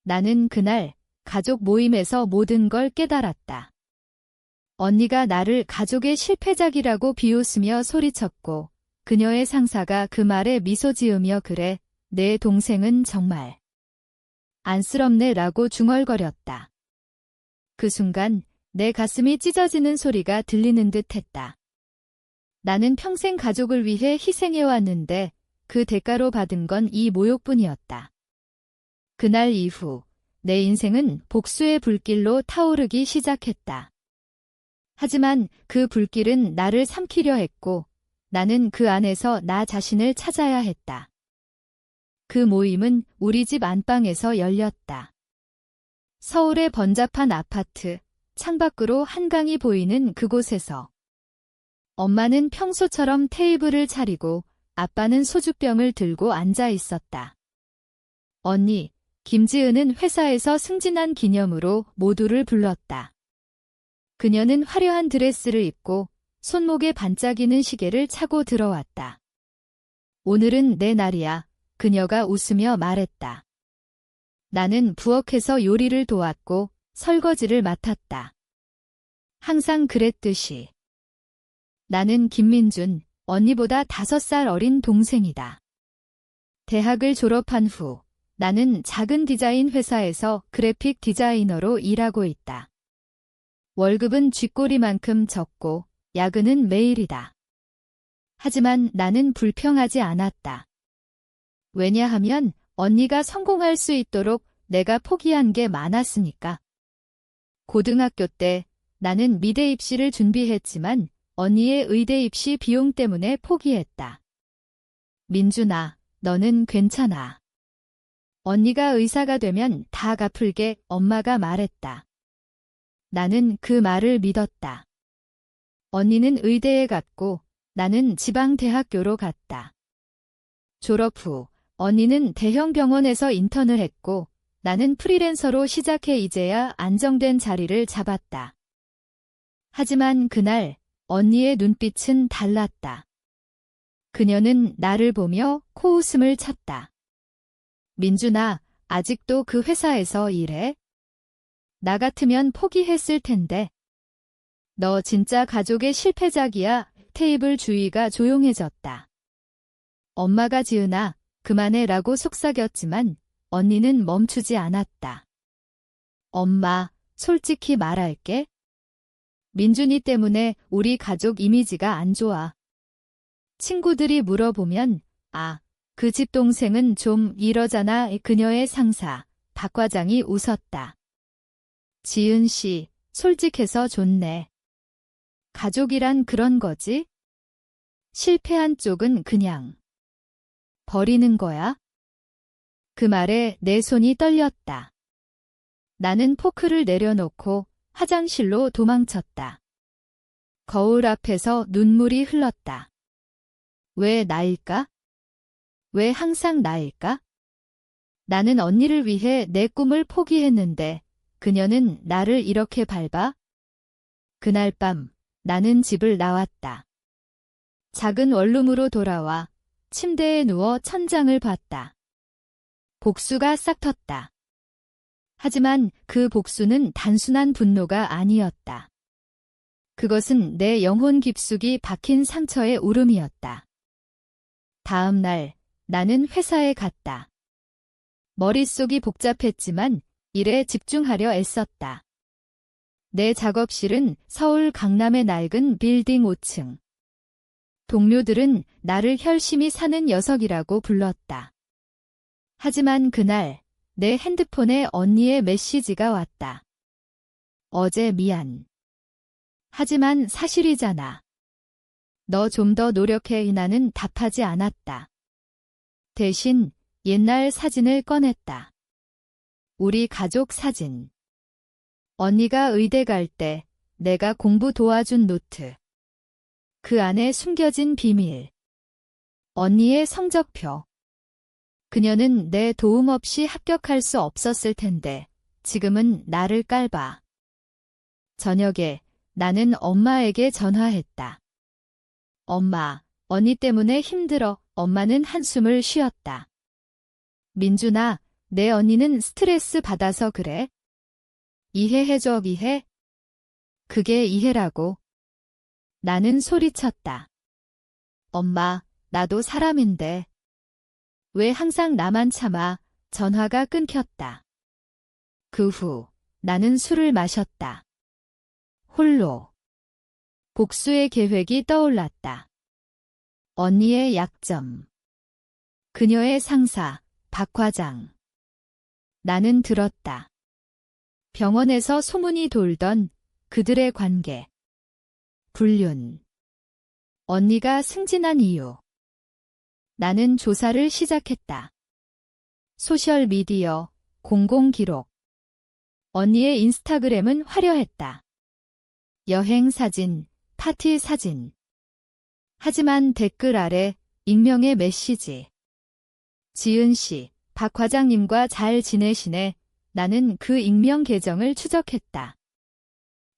나는 그날 가족 모임에서 모든 걸 깨달았다. 언니가 나를 가족의 실패작이라고 비웃으며 소리쳤고 그녀의 상사가 그 말에 미소 지으며 그래, 내 동생은 정말 안쓰럽네 라고 중얼거렸다. 그 순간 내 가슴이 찢어지는 소리가 들리는 듯 했다. 나는 평생 가족을 위해 희생해왔는데 그 대가로 받은 건 이 모욕뿐이었다. 그날 이후 내 인생은 복수의 불길로 타오르기 시작했다. 하지만 그 불길은 나를 삼키려 했고 나는 그 안에서 나 자신을 찾아야 했다. 그 모임은 우리 집 안방에서 열렸다. 서울의 번잡한 아파트, 창밖으로 한강이 보이는 그곳에서 엄마는 평소처럼 테이블을 차리고 아빠는 소주병을 들고 앉아 있었다. 언니, 김지은은 회사에서 승진한 기념으로 모두를 불렀다. 그녀는 화려한 드레스를 입고 손목에 반짝이는 시계를 차고 들어왔다. 오늘은 내 날이야. 그녀가 웃으며 말했다. 나는 부엌에서 요리를 도왔고 설거지를 맡았다. 항상 그랬듯이. 나는 김민준, 언니보다 5살 어린 동생이다. 대학을 졸업한 후 나는 작은 디자인 회사에서 그래픽 디자이너로 일하고 있다. 월급은 쥐꼬리만큼 적고 야근은 매일이다. 하지만 나는 불평하지 않았다. 왜냐하면 언니가 성공할 수 있도록 내가 포기한 게 많았으니까. 고등학교 때 나는 미대 입시를 준비했지만 언니의 의대 입시 비용 때문에 포기했다. 민준아, 너는 괜찮아. 언니가 의사가 되면 다 갚을게, 엄마가 말했다. 나는 그 말을 믿었다. 언니는 의대에 갔고 나는 지방대학교로 갔다. 졸업 후 언니는 대형 병원에서 인턴을 했고 나는 프리랜서로 시작해 이제야 안정된 자리를 잡았다. 하지만 그날 언니의 눈빛은 달랐다. 그녀는 나를 보며 코웃음을 쳤다. 민준아, 아직도 그 회사에서 일해? 나 같으면 포기했을 텐데. 너 진짜 가족의 실패작이야. 테이블 주위가 조용해졌다. 엄마가 지은아, 그만해 라고 속삭였지만 언니는 멈추지 않았다. 엄마, 솔직히 말할게. 민준이 때문에 우리 가족 이미지가 안 좋아. 친구들이 물어보면 그 집 동생은 좀 이러잖아. 그녀의 상사, 박 과장이 웃었다. 지은 씨, 솔직해서 좋네. 가족이란 그런 거지? 실패한 쪽은 그냥 버리는 거야? 그 말에 내 손이 떨렸다. 나는 포크를 내려놓고 화장실로 도망쳤다. 거울 앞에서 눈물이 흘렀다. 왜 나일까? 왜 항상 나일까? 나는 언니를 위해 내 꿈을 포기했는데 그녀는 나를 이렇게 밟아? 그날 밤 나는 집을 나왔다. 작은 원룸으로 돌아와 침대에 누워 천장을 봤다. 복수가 싹 텄다. 하지만 그 복수는 단순한 분노가 아니었다. 그것은 내 영혼 깊숙이 박힌 상처의 울음이었다. 다음 날 나는 회사에 갔다. 머릿속이 복잡했지만 일에 집중하려 애썼다. 내 작업실은 서울 강남의 낡은 빌딩 5층. 동료들은 나를 열심히 사는 녀석이라고 불렀다. 하지만 그날 내 핸드폰에 언니의 메시지가 왔다. 어제 미안. 하지만 사실이잖아. 너 좀 더 노력해. 나는 답하지 않았다. 대신 옛날 사진을 꺼냈다. 우리 가족 사진. 언니가 의대 갈 때 내가 공부 도와준 노트. 그 안에 숨겨진 비밀. 언니의 성적표. 그녀는 내 도움 없이 합격할 수 없었을 텐데 지금은 나를 깔봐. 저녁에 나는 엄마에게 전화했다. 엄마, 언니 때문에 힘들어. 엄마는 한숨을 쉬었다. 민준아, 내 언니는 스트레스 받아서 그래. 이해해줘, 이해. 그게 이해라고. 나는 소리쳤다. 엄마, 나도 사람인데. 왜 항상 나만 참아? 전화가 끊겼다. 그 후, 나는 술을 마셨다. 홀로. 복수의 계획이 떠올랐다. 언니의 약점. 그녀의 상사, 박 과장. 나는 들었다. 병원에서 소문이 돌던 그들의 관계. 불륜. 언니가 승진한 이유. 나는 조사를 시작했다. 소셜미디어, 공공기록. 언니의 인스타그램은 화려했다. 여행 사진, 파티 사진. 하지만 댓글 아래 익명의 메시지. 지은 씨, 박 과장님과 잘 지내시네. 나는 그 익명 계정을 추적했다.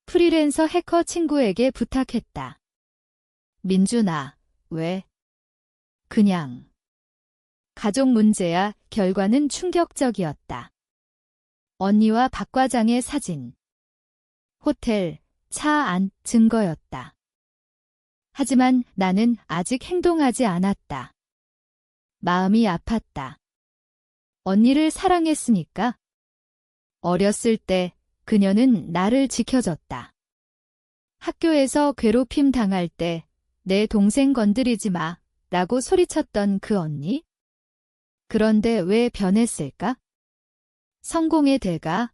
프리랜서 해커 친구에게 부탁했다. 민준아, 왜? 그냥. 가족 문제야. 결과는 충격적이었다. 언니와 박 과장의 사진. 호텔, 차 안 증거였다. 하지만 나는 아직 행동하지 않았다. 마음이 아팠다. 언니를 사랑했으니까. 어렸을 때 그녀는 나를 지켜줬다. 학교에서 괴롭힘 당할 때 내 동생 건드리지 마 라고 소리쳤던 그 언니? 그런데 왜 변했을까? 성공의 대가?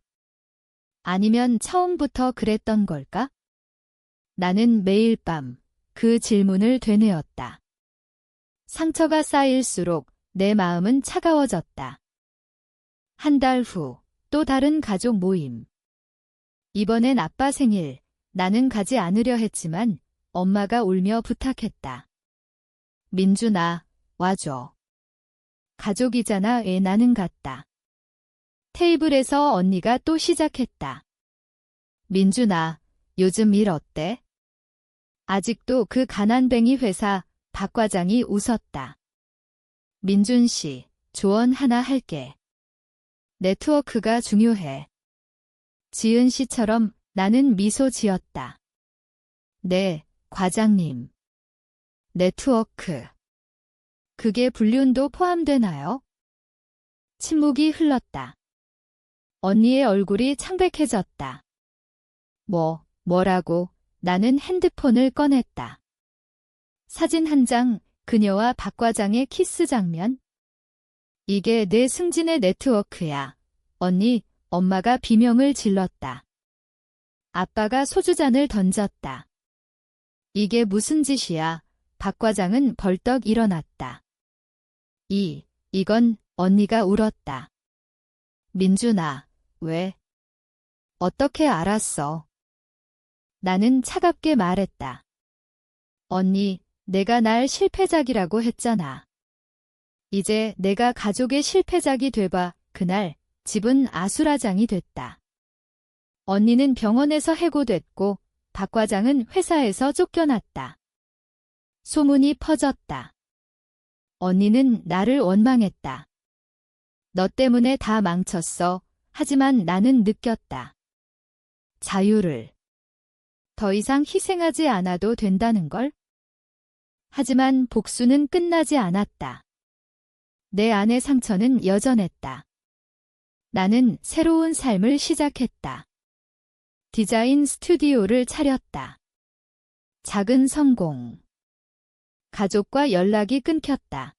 아니면 처음부터 그랬던 걸까? 나는 매일 밤 그 질문을 되뇌었다. 상처가 쌓일수록 내 마음은 차가워졌다. 한 달 후 또 다른 가족 모임. 이번엔 아빠 생일. 나는 가지 않으려 했지만 엄마가 울며 부탁했다. 민준아, 와줘. 가족이잖아. 왜 나는 갔다. 테이블에서 언니가 또 시작했다. 민준아, 요즘 일 어때? 아직도 그 가난뱅이 회사. 박 과장이 웃었다. 민준 씨, 조언 하나 할게. 네트워크가 중요해. 지은 씨처럼 나는 미소 지었다. 네, 과장님. 네트워크. 그게 불륜도 포함되나요? 침묵이 흘렀다. 언니의 얼굴이 창백해졌다. 뭐라고? 나는 핸드폰을 꺼냈다. 사진 한 장, 그녀와 박 과장의 키스 장면. 이게 내 승진의 네트워크야. 언니, 엄마가 비명을 질렀다. 아빠가 소주잔을 던졌다. 이게 무슨 짓이야? 박 과장은 벌떡 일어났다. 이건 언니가 울었다. 민준아, 왜? 어떻게 알았어? 나는 차갑게 말했다. 언니, 내가 날 실패작이라고 했잖아. 이제 내가 가족의 실패작이 돼봐. 그날 집은 아수라장이 됐다. 언니는 병원에서 해고됐고 박 과장은 회사에서 쫓겨났다. 소문이 퍼졌다. 언니는 나를 원망했다. 너 때문에 다 망쳤어. 하지만 나는 느꼈다. 자유를. 더 이상 희생하지 않아도 된다는 걸? 하지만 복수는 끝나지 않았다. 내 안의 상처는 여전했다. 나는 새로운 삶을 시작했다. 디자인 스튜디오를 차렸다. 작은 성공. 가족과 연락이 끊겼다.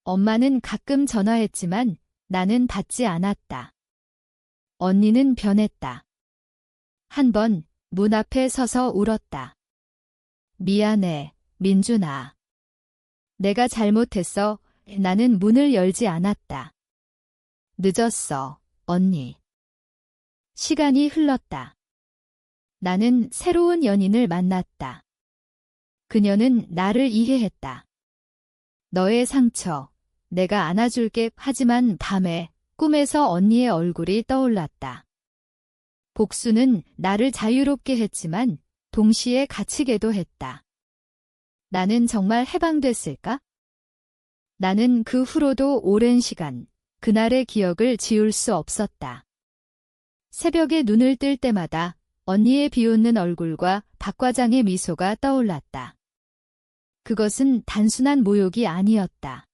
엄마는 가끔 전화했지만 나는 받지 않았다. 언니는 변했다. 한 번 문 앞에 서서 울었다. 미안해, 민준아. 내가 잘못했어. 나는 문을 열지 않았다. 늦었어, 언니. 시간이 흘렀다. 나는 새로운 연인을 만났다. 그녀는 나를 이해했다. 너의 상처, 내가 안아줄게. 하지만 밤에 꿈에서 언니의 얼굴이 떠올랐다. 복수는 나를 자유롭게 했지만 동시에 갇히게도 했다. 나는 정말 해방됐을까? 나는 그 후로도 오랜 시간 그날의 기억을 지울 수 없었다. 새벽에 눈을 뜰 때마다 언니의 비웃는 얼굴과 박 과장의 미소가 떠올랐다. 그것은 단순한 모욕이 아니었다.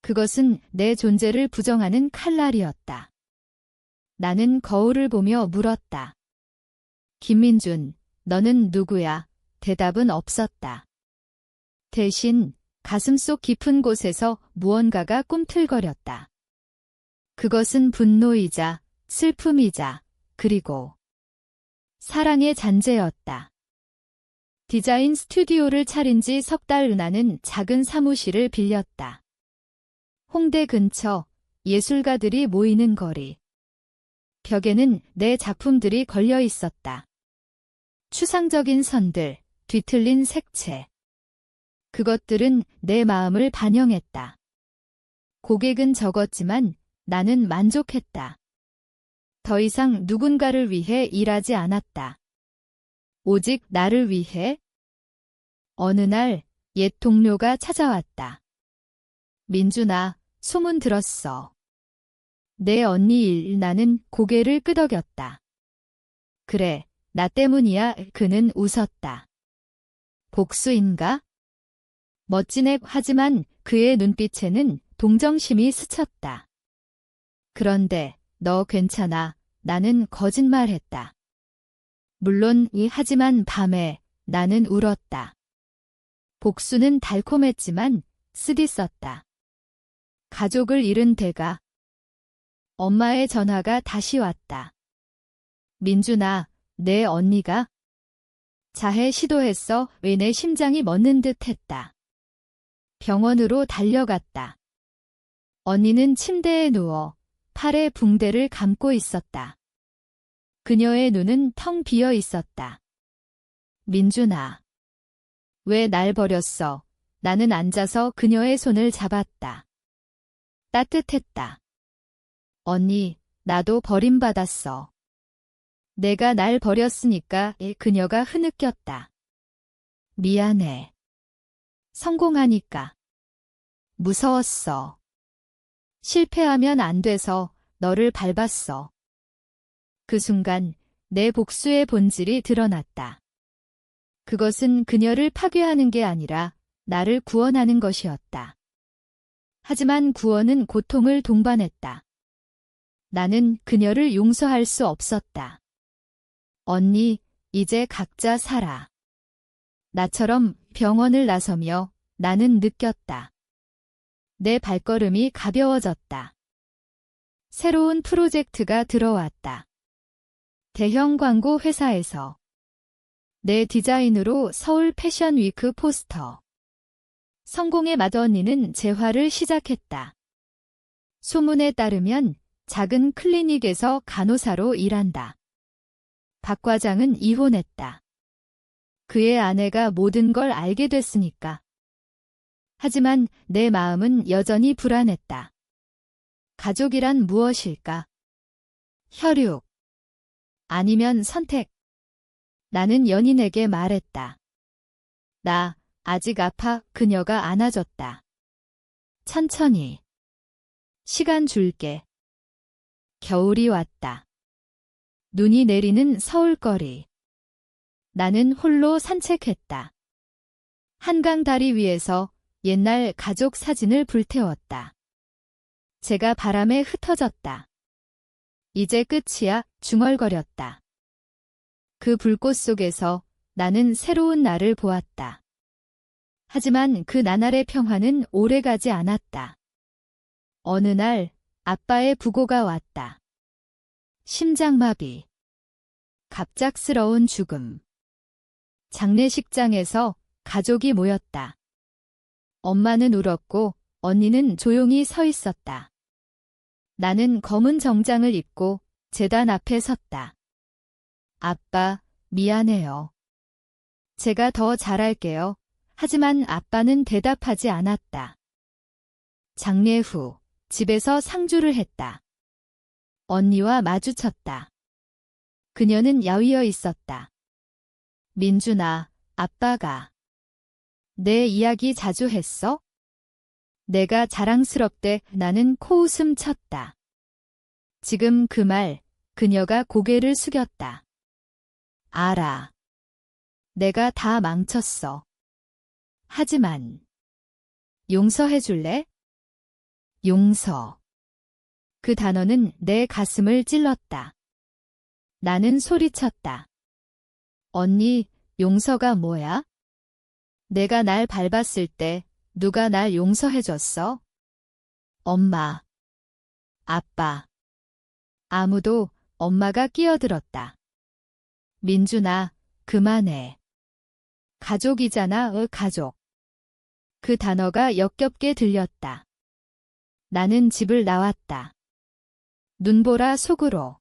그것은 내 존재를 부정하는 칼날이었다. 나는 거울을 보며 물었다. 김민준, 너는 누구야? 대답은 없었다. 대신 가슴속 깊은 곳에서 무언가가 꿈틀거렸다. 그것은 분노이자 슬픔이자 그리고 사랑의 잔재였다. 디자인 스튜디오를 차린 지 석 달 은하는 작은 사무실을 빌렸다. 홍대 근처 예술가들이 모이는 거리. 벽에는 내 작품들이 걸려 있었다. 추상적인 선들, 뒤틀린 색채. 그것들은 내 마음을 반영했다. 고객은 적었지만 나는 만족했다. 더 이상 누군가를 위해 일하지 않았다. 오직 나를 위해. 어느 날 옛 동료가 찾아왔다. 민준아, 소문 들었어. 내 언니 일. 나는 고개를 끄덕였다. 그래, 나 때문이야. 그는 웃었다. 복수인가? 멋진 애 하지만 그의 눈빛에는 동정심이 스쳤다. 그런데 너 괜찮아. 나는 거짓말했다. 물론 하지만 밤에 나는 울었다. 복수는 달콤했지만 쓰디썼다. 가족을 잃은 대가. 엄마의 전화가 다시 왔다. 민준아, 내 언니가 자해 시도했어. 왜 내 심장이 멎는 듯 했다. 병원으로 달려갔다. 언니는 침대에 누워 팔에 붕대를 감고 있었다. 그녀의 눈은 텅 비어 있었다. 민준아, 왜 날 버렸어? 나는 앉아서 그녀의 손을 잡았다. 따뜻했다. 언니, 나도 버림받았어. 내가 날 버렸으니까. 그녀가 흐느꼈다. 미안해. 성공하니까. 무서웠어. 실패하면 안 돼서 너를 밟았어. 그 순간 내 복수의 본질이 드러났다. 그것은 그녀를 파괴하는 게 아니라 나를 구원하는 것이었다. 하지만 구원은 고통을 동반했다. 나는 그녀를 용서할 수 없었다. 언니, 이제 각자 살아. 나처럼 병원을 나서며 나는 느꼈다. 내 발걸음이 가벼워졌다. 새로운 프로젝트가 들어왔다. 대형 광고 회사에서 내 디자인으로 서울 패션 위크 포스터. 성공의 맏언니는 재활을 시작했다. 소문에 따르면 작은 클리닉에서 간호사로 일한다. 박 과장은 이혼했다. 그의 아내가 모든 걸 알게 됐으니까. 하지만 내 마음은 여전히 불안했다. 가족이란 무엇일까? 혈육. 아니면 선택. 나는 연인에게 말했다. 나 아직 아파. 그녀가 안아줬다. 천천히. 시간 줄게. 겨울이 왔다. 눈이 내리는 서울거리. 나는 홀로 산책했다. 한강 다리 위에서 옛날 가족 사진을 불태웠다. 제가 바람에 흩어졌다. 이제 끝이야. 중얼거렸다. 그 불꽃 속에서 나는 새로운 나를 보았다. 하지만 그 나날의 평화는 오래가지 않았다. 어느 날 아빠의 부고가 왔다. 심장마비. 갑작스러운 죽음. 장례식장에서 가족이 모였다. 엄마는 울었고 언니는 조용히 서 있었다. 나는 검은 정장을 입고 제단 앞에 섰다. 아빠, 미안해요. 제가 더 잘할게요. 하지만 아빠는 대답하지 않았다. 장례 후 집에서 상주를 했다. 언니와 마주쳤다. 그녀는 야위어 있었다. 민준아, 아빠가 내 이야기 자주 했어? 내가 자랑스럽대 나는 코웃음 쳤다. 지금 그 말, 그녀가 고개를 숙였다. 알아. 내가 다 망쳤어. 하지만, 용서해 줄래? 용서. 그 단어는 내 가슴을 찔렀다. 나는 소리쳤다. 언니, 용서가 뭐야? 내가 날 밟았을 때 누가 날 용서해줬어? 엄마, 아빠. 아무도. 엄마가 끼어들었다. 민준아, 그만해. 가족이잖아, 가족. 그 단어가 역겹게 들렸다. 나는 집을 나왔다. 눈보라 속으로.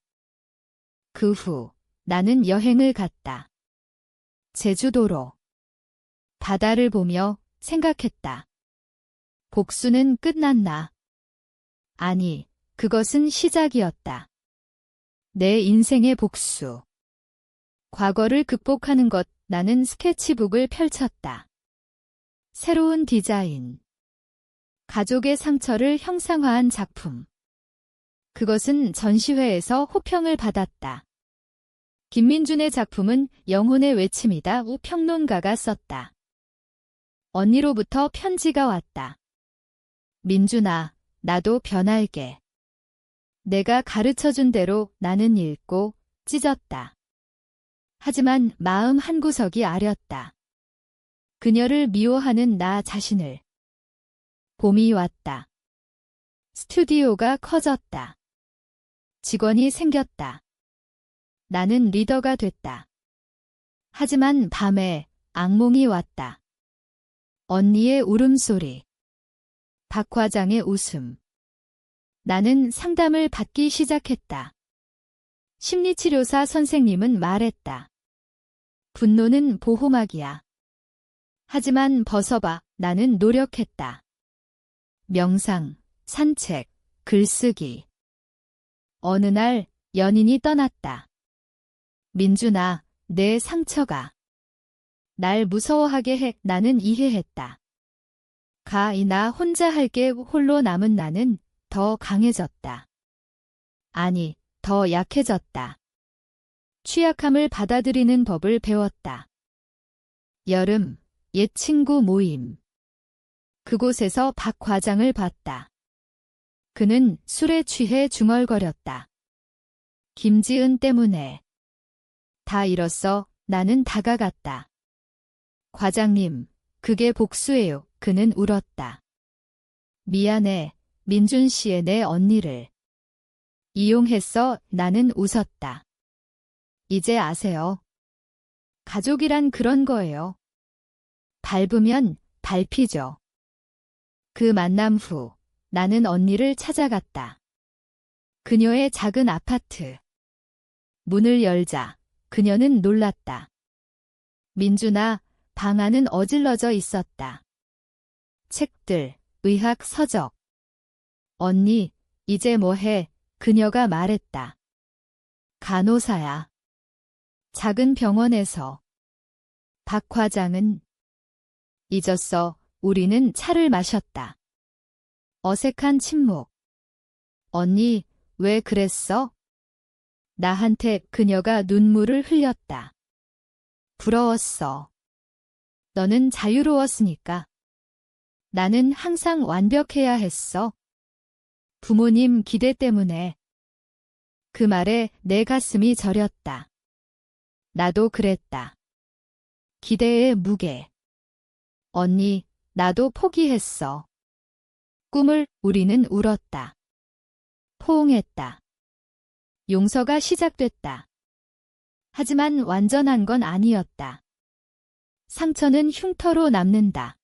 그 후, 나는 여행을 갔다. 제주도로. 바다를 보며 생각했다. 복수는 끝났나? 아니, 그것은 시작이었다. 내 인생의 복수. 과거를 극복하는 것. 나는 스케치북을 펼쳤다. 새로운 디자인. 가족의 상처를 형상화한 작품. 그것은 전시회에서 호평을 받았다. 김민준의 작품은 영혼의 외침이다. 평론가가 썼다. 언니로부터 편지가 왔다. 민준아, 나도 변할게. 내가 가르쳐준 대로 나는 읽고 찢었다. 하지만 마음 한구석이 아렸다. 그녀를 미워하는 나 자신을. 봄이 왔다. 스튜디오가 커졌다. 직원이 생겼다. 나는 리더가 됐다. 하지만 밤에 악몽이 왔다. 언니의 울음소리. 박 과장의 웃음. 나는 상담을 받기 시작했다. 심리치료사 선생님은 말했다. 분노는 보호막이야. 하지만 벗어봐. 나는 노력했다. 명상, 산책, 글쓰기. 어느 날 연인이 떠났다. 민준아, 내 상처가 날 무서워하게 해. 나는 이해했다. 나 혼자 할게. 홀로 남은 나는 더 강해졌다. 아니, 더 약해졌다. 취약함을 받아들이는 법을 배웠다. 여름, 옛 친구 모임. 그곳에서 박 과장을 봤다. 그는 술에 취해 중얼거렸다. 김지은 때문에. 다 잃었어. 나는 다가갔다. 과장님, 그게 복수예요. 그는 울었다. 미안해. 민준 씨의 내 언니를 이용했어. 나는 웃었다. 이제 아세요. 가족이란 그런 거예요. 밟으면 밟히죠. 그 만남 후 나는 언니를 찾아갔다. 그녀의 작은 아파트. 문을 열자 그녀는 놀랐다. 민준아, 방 안은 어질러져 있었다. 책들, 의학 서적. 언니, 이제 뭐해? 그녀가 말했다. 간호사야. 작은 병원에서. 박 과장은 잊었어. 우리는 차를 마셨다. 어색한 침묵. 언니, 왜 그랬어? 나한테 그녀가 눈물을 흘렸다. 부러웠어. 너는 자유로웠으니까. 나는 항상 완벽해야 했어. 부모님 기대 때문에. 그 말에 내 가슴이 저렸다. 나도 그랬다. 기대의 무게. 언니, 나도 포기했어. 꿈을. 우리는 울었다. 포옹했다. 용서가 시작됐다. 하지만 완전한 건 아니었다. 상처는 흉터로 남는다.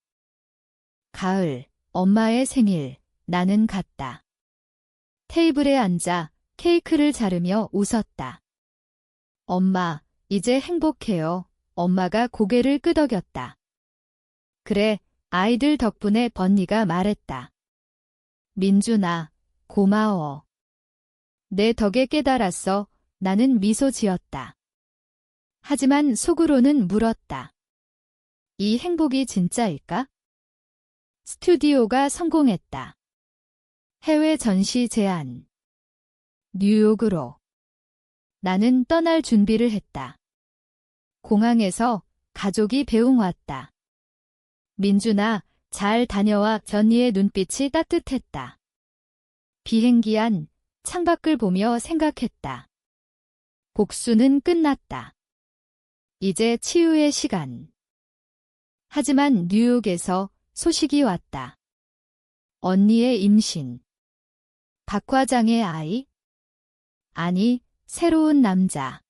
가을, 엄마의 생일, 나는 갔다. 테이블에 앉아 케이크를 자르며 웃었다. 엄마, 이제 행복해요. 엄마가 고개를 끄덕였다. 그래, 아이들 덕분에. 번니가 말했다. 민준아, 고마워. 내 덕에 깨달았어. 나는 미소 지었다. 하지만 속으로는 물었다. 이 행복이 진짜일까? 스튜디오가 성공했다. 해외 전시 제안. 뉴욕으로. 나는 떠날 준비를 했다. 공항에서 가족이 배웅 왔다. 민준아, 잘 다녀와. 전이의 눈빛이 따뜻했다. 비행기 안 창밖을 보며 생각했다. 복수는 끝났다. 이제 치유의 시간. 하지만 뉴욕에서 소식이 왔다. 언니의 임신. 박 과장의 아이? 아니, 새로운 남자.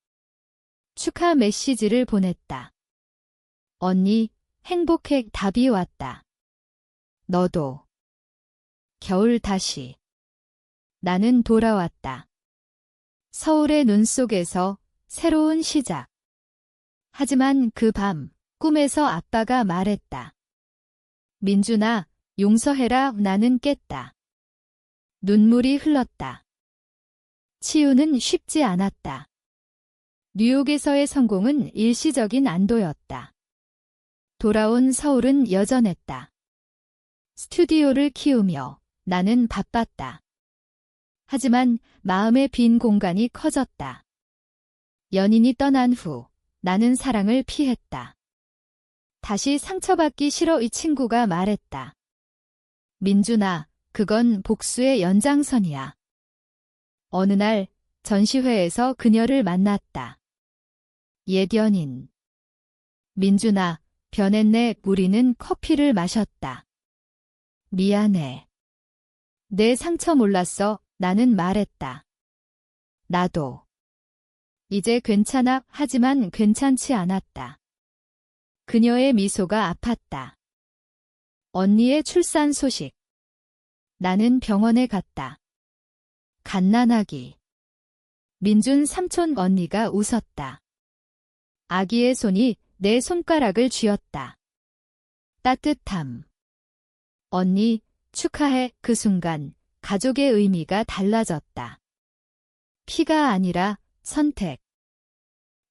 축하 메시지를 보냈다. 언니, 행복해. 답이 왔다. 너도. 겨울 다시. 나는 돌아왔다. 서울의 눈 속에서 새로운 시작. 하지만 그 밤, 꿈에서 아빠가 말했다. 민준아, 용서해라. 나는 깼다. 눈물이 흘렀다. 치유는 쉽지 않았다. 뉴욕에서의 성공은 일시적인 안도였다. 돌아온 서울은 여전했다. 스튜디오를 키우며 나는 바빴다. 하지만 마음의 빈 공간이 커졌다. 연인이 떠난 후 나는 사랑을 피했다. 다시 상처받기 싫어. 이 친구가 말했다. 민준아, 그건 복수의 연장선이야. 어느 날 전시회에서 그녀를 만났다. 옛 연인. 민준아, 변했네. 우리는 커피를 마셨다. 미안해. 내 상처 몰랐어. 나는 말했다. 나도. 이제 괜찮아. 하지만 괜찮지 않았다. 그녀의 미소가 아팠다. 언니의 출산 소식. 나는 병원에 갔다. 갓난아기. 민준 삼촌. 언니가 웃었다. 아기의 손이 내 손가락을 쥐었다. 따뜻함. 언니, 축하해. 그 순간 가족의 의미가 달라졌다. 피가 아니라 선택.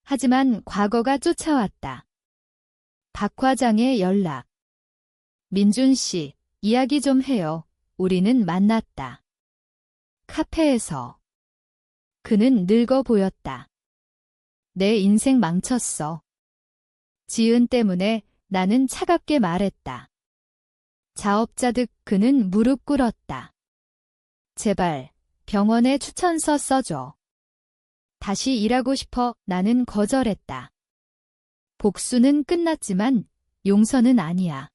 하지만 과거가 쫓아왔다. 박 과장의 연락. 민준 씨, 이야기 좀 해요. 우리는 만났다. 카페에서. 그는 늙어 보였다. 내 인생 망쳤어. 지은 때문에. 나는 차갑게 말했다. 자업자득. 그는 무릎 꿇었다. 제발 병원에 추천서 써줘. 다시 일하고 싶어. 나는 거절했다. 복수는 끝났지만 용서는 아니야.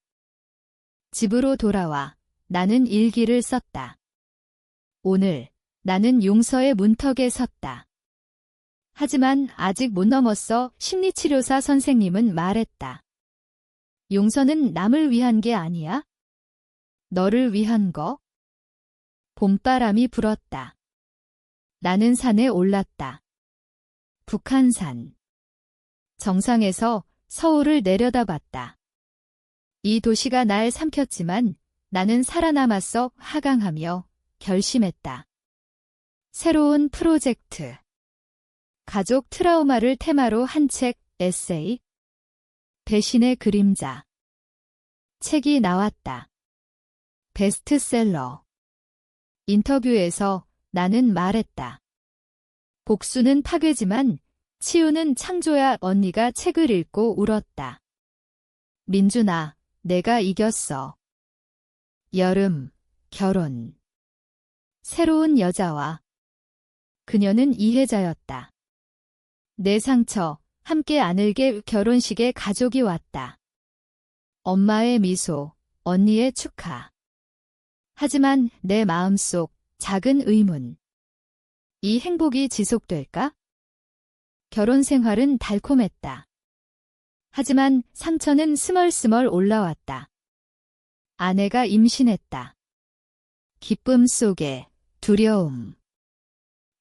집으로 돌아와 나는 일기를 썼다. 오늘 나는 용서의 문턱에 섰다. 하지만 아직 못 넘었어. 심리치료사 선생님은 말했다. 용서는 남을 위한 게 아니야. 너를 위한 거. 봄바람이 불었다. 나는 산에 올랐다. 북한산. 정상에서 서울을 내려다봤다. 이 도시가 날 삼켰지만 나는 살아남았어. 하강하며 결심했다. 새로운 프로젝트. 가족 트라우마를 테마로 한 책, 에세이. 배신의 그림자. 책이 나왔다. 베스트셀러. 인터뷰에서 나는 말했다. 복수는 파괴지만 치유는 창조야. 언니가 책을 읽고 울었다. 민준아, 내가 이겼어. 여름, 결혼. 새로운 여자와. 그녀는 이해자였다. 내 상처, 함께 안을게. 결혼식에 가족이 왔다. 엄마의 미소, 언니의 축하. 하지만 내 마음속 작은 의문. 이 행복이 지속될까? 결혼 생활은 달콤했다. 하지만 상처는 스멀스멀 올라왔다. 아내가 임신했다. 기쁨 속에 두려움.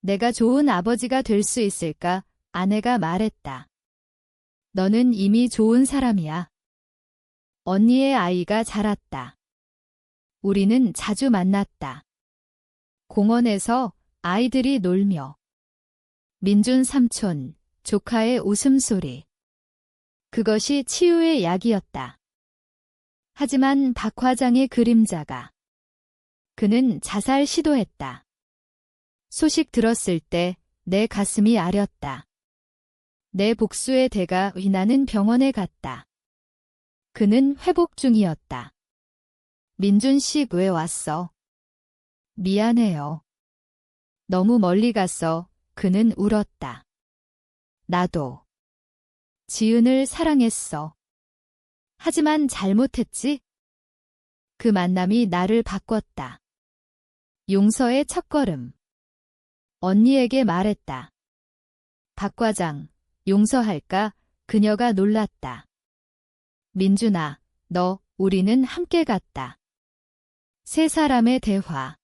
내가 좋은 아버지가 될 수 있을까? 아내가 말했다. 너는 이미 좋은 사람이야. 언니의 아이가 자랐다. 우리는 자주 만났다. 공원에서 아이들이 놀며. 민준 삼촌, 조카의 웃음소리. 그것이 치유의 약이었다. 하지만 박 과장의 그림자가. 그는 자살 시도했다. 소식 들었을 때 내 가슴이 아렸다. 내 복수의 대가 나는 병원에 갔다. 그는 회복 중이었다. 민준 씨 왜 왔어? 미안해요. 너무 멀리 갔어. 그는 울었다. 나도. 지은을 사랑했어. 하지만 잘못했지? 그 만남이 나를 바꿨다. 용서의 첫걸음. 언니에게 말했다. 박 과장, 용서할까? 그녀가 놀랐다. 민준아, 우리는 함께 갔다. 세 사람의 대화.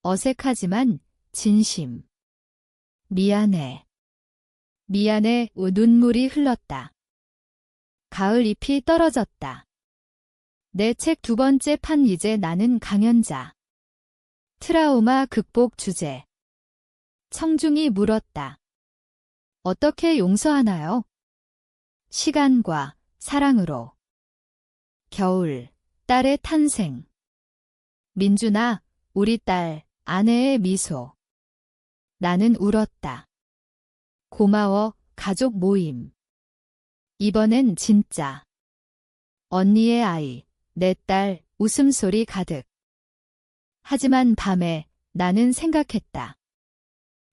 어색하지만 진심. 미안해. 미안해. 눈물이 흘렀다. 가을 잎이 떨어졌다. 내 책 두 번째 판. 이제 나는 강연자. 트라우마 극복 주제. 청중이 물었다. 어떻게 용서하나요? 시간과 사랑으로. 겨울, 딸의 탄생. 민준아, 우리 딸, 아내의 미소. 나는 울었다. 고마워, 가족 모임. 이번엔 진짜. 언니의 아이, 내 딸, 웃음소리 가득. 하지만 밤에 나는 생각했다.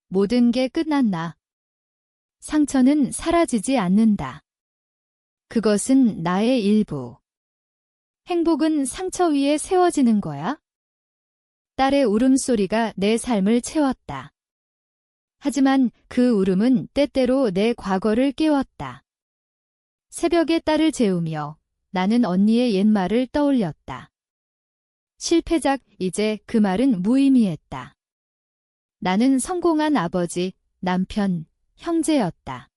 모든 게 끝났나? 상처는 사라지지 않는다. 그것은 나의 일부. 행복은 상처 위에 세워지는 거야? 딸의 울음소리가 내 삶을 채웠다. 하지만 그 울음은 때때로 내 과거를 깨웠다. 새벽에 딸을 재우며 나는 언니의 옛말을 떠올렸다. 실패작, 이제 그 말은 무의미했다. 나는 성공한 아버지, 남편, 형제였다.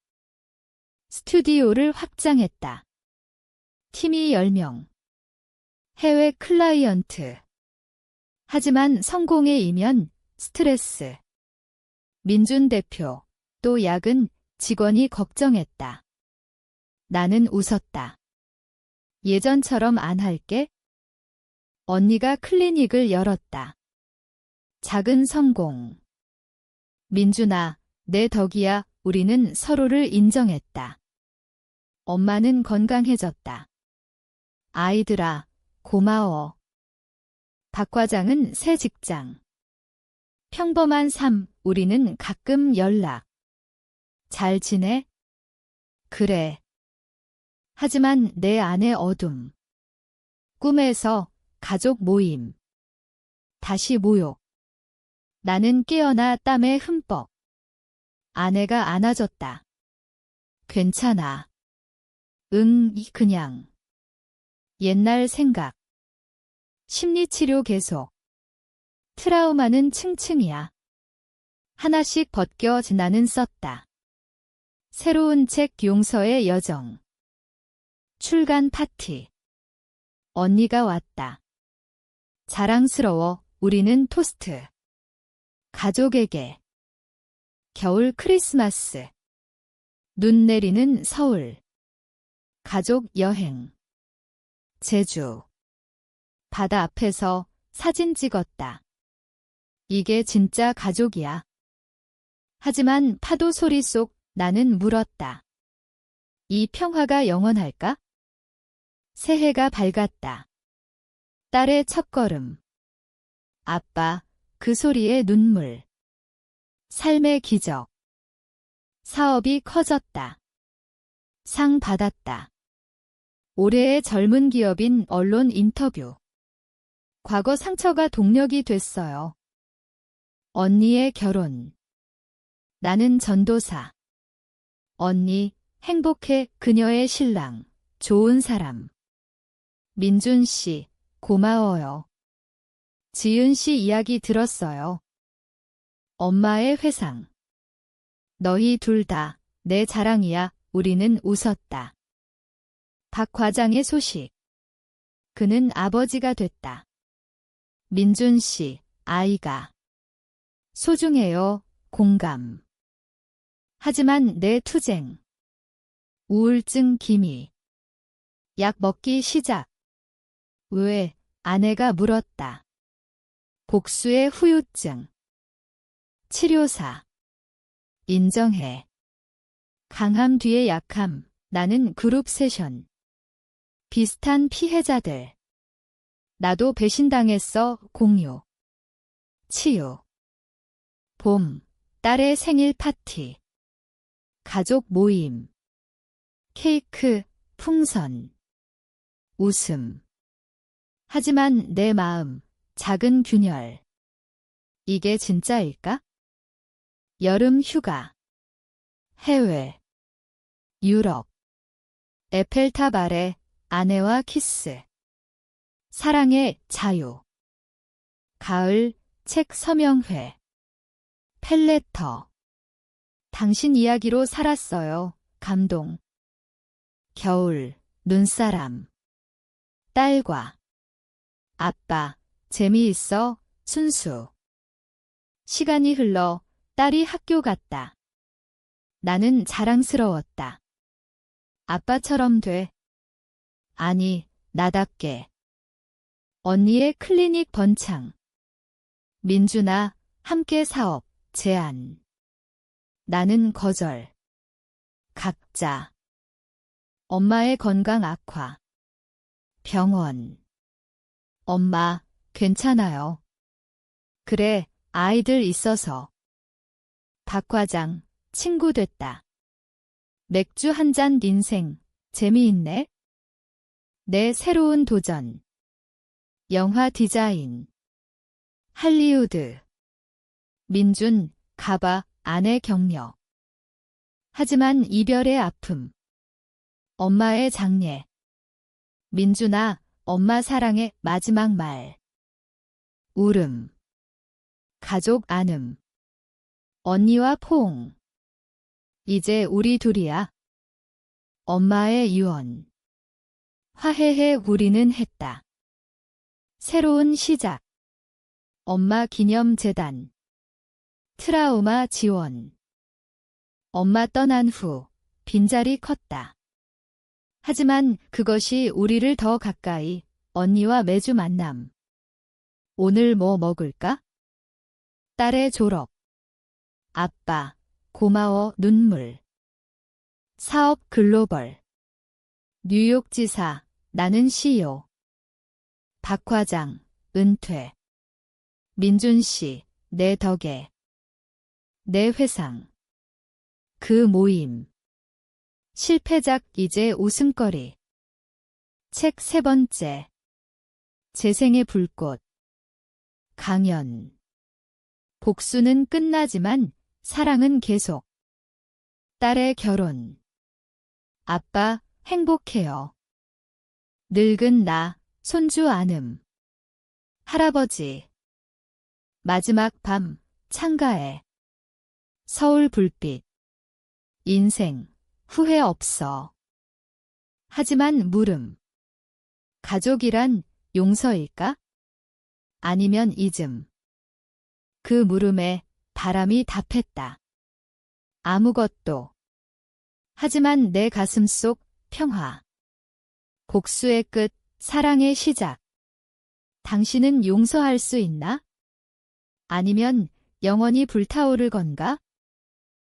스튜디오를 확장했다. 팀이 10명. 해외 클라이언트. 하지만 성공의 이면 스트레스. 민준 대표, 또 야근, 직원이 걱정했다. 나는 웃었다. 예전처럼 안 할게? 언니가 클리닉을 열었다. 작은 성공. 민준아, 내 덕이야. 우리는 서로를 인정했다. 엄마는 건강해졌다. 아이들아, 고마워. 박 과장은 새 직장. 평범한 삶, 우리는 가끔 연락. 잘 지내? 그래. 하지만 내 안의 어둠. 꿈에서 가족 모임. 다시 모욕. 나는 깨어나 땀에 흠뻑. 아내가 안아줬다. 괜찮아. 응, 그냥. 옛날 생각. 심리치료 계속. 트라우마는 층층이야. 하나씩 벗겨 나는 썼다. 새로운 책 용서의 여정. 출간 파티. 언니가 왔다. 자랑스러워. 우리는 토스트. 가족에게. 겨울 크리스마스. 눈 내리는 서울. 가족 여행. 제주. 바다 앞에서 사진 찍었다. 이게 진짜 가족이야. 하지만 파도 소리 속 나는 물었다. 이 평화가 영원할까? 새해가 밝았다. 딸의 첫걸음. 아빠, 그 소리에 눈물. 삶의 기적. 사업이 커졌다. 상 받았다. 올해의 젊은 기업인 언론 인터뷰. 과거 상처가 동력이 됐어요. 언니의 결혼. 나는 전도사. 언니, 행복해. 그녀의 신랑. 좋은 사람. 민준 씨, 고마워요. 지은 씨 이야기 들었어요. 엄마의 회상. 너희 둘 다 내 자랑이야. 우리는 웃었다. 박 과장의 소식. 그는 아버지가 됐다. 민준 씨, 아이가. 소중해요. 공감. 하지만 내 투쟁. 우울증 기미. 약 먹기 시작. 왜? 아내가 물었다. 복수의 후유증. 치료사. 인정해. 강함 뒤에 약함. 나는 그룹 세션. 비슷한 피해자들. 나도 배신당했어. 공유. 치유. 봄. 딸의 생일 파티. 가족 모임. 케이크, 풍선. 웃음. 하지만 내 마음, 작은 균열. 이게 진짜일까? 여름 휴가. 해외. 유럽. 에펠탑 아래 아내와 키스. 사랑의 자유. 가을 책 서명회. 펠레터. 당신 이야기로 살았어요. 감동. 겨울 눈사람. 딸과 아빠 재미있어. 순수. 시간이 흘러 딸이 학교 갔다. 나는 자랑스러웠다. 아빠처럼 돼. 아니, 나답게. 언니의 클리닉 번창. 민준아, 함께 사업, 제안. 나는 거절. 각자. 엄마의 건강 악화. 병원. 엄마, 괜찮아요. 그래, 아이들 있어서. 박 과장, 친구 됐다. 맥주 한 잔 인생, 재미있네. 내 새로운 도전. 영화 디자인. 할리우드. 민준, 가봐, 아내 격려. 하지만 이별의 아픔. 엄마의 장례. 민준아, 엄마 사랑의 마지막 말. 울음. 가족 안음. 언니와 포옹. 이제 우리 둘이야. 엄마의 유언. 화해해 우리는 했다. 새로운 시작. 엄마 기념재단. 트라우마 지원. 엄마 떠난 후 빈자리 컸다. 하지만 그것이 우리를 더 가까이, 언니와 매주 만남. 오늘 뭐 먹을까? 딸의 졸업. 아빠, 고마워 눈물. 사업 글로벌. 뉴욕지사, 나는 CEO. 박 과장, 은퇴. 민준 씨, 내 덕에. 내 회상. 그 모임. 실패작 이제 웃음거리. 책 3번째. 재생의 불꽃. 강연. 복수는 끝나지만 사랑은 계속. 딸의 결혼. 아빠, 행복해요. 늙은 나, 손주 안음. 할아버지. 마지막 밤, 창가에. 서울 불빛. 인생, 후회 없어. 하지만 물음. 가족이란 용서일까? 아니면 잊음. 그 물음에 바람이 답했다. 아무것도. 하지만 내 가슴 속 평화. 복수의 끝, 사랑의 시작. 당신은 용서할 수 있나? 아니면 영원히 불타오를 건가?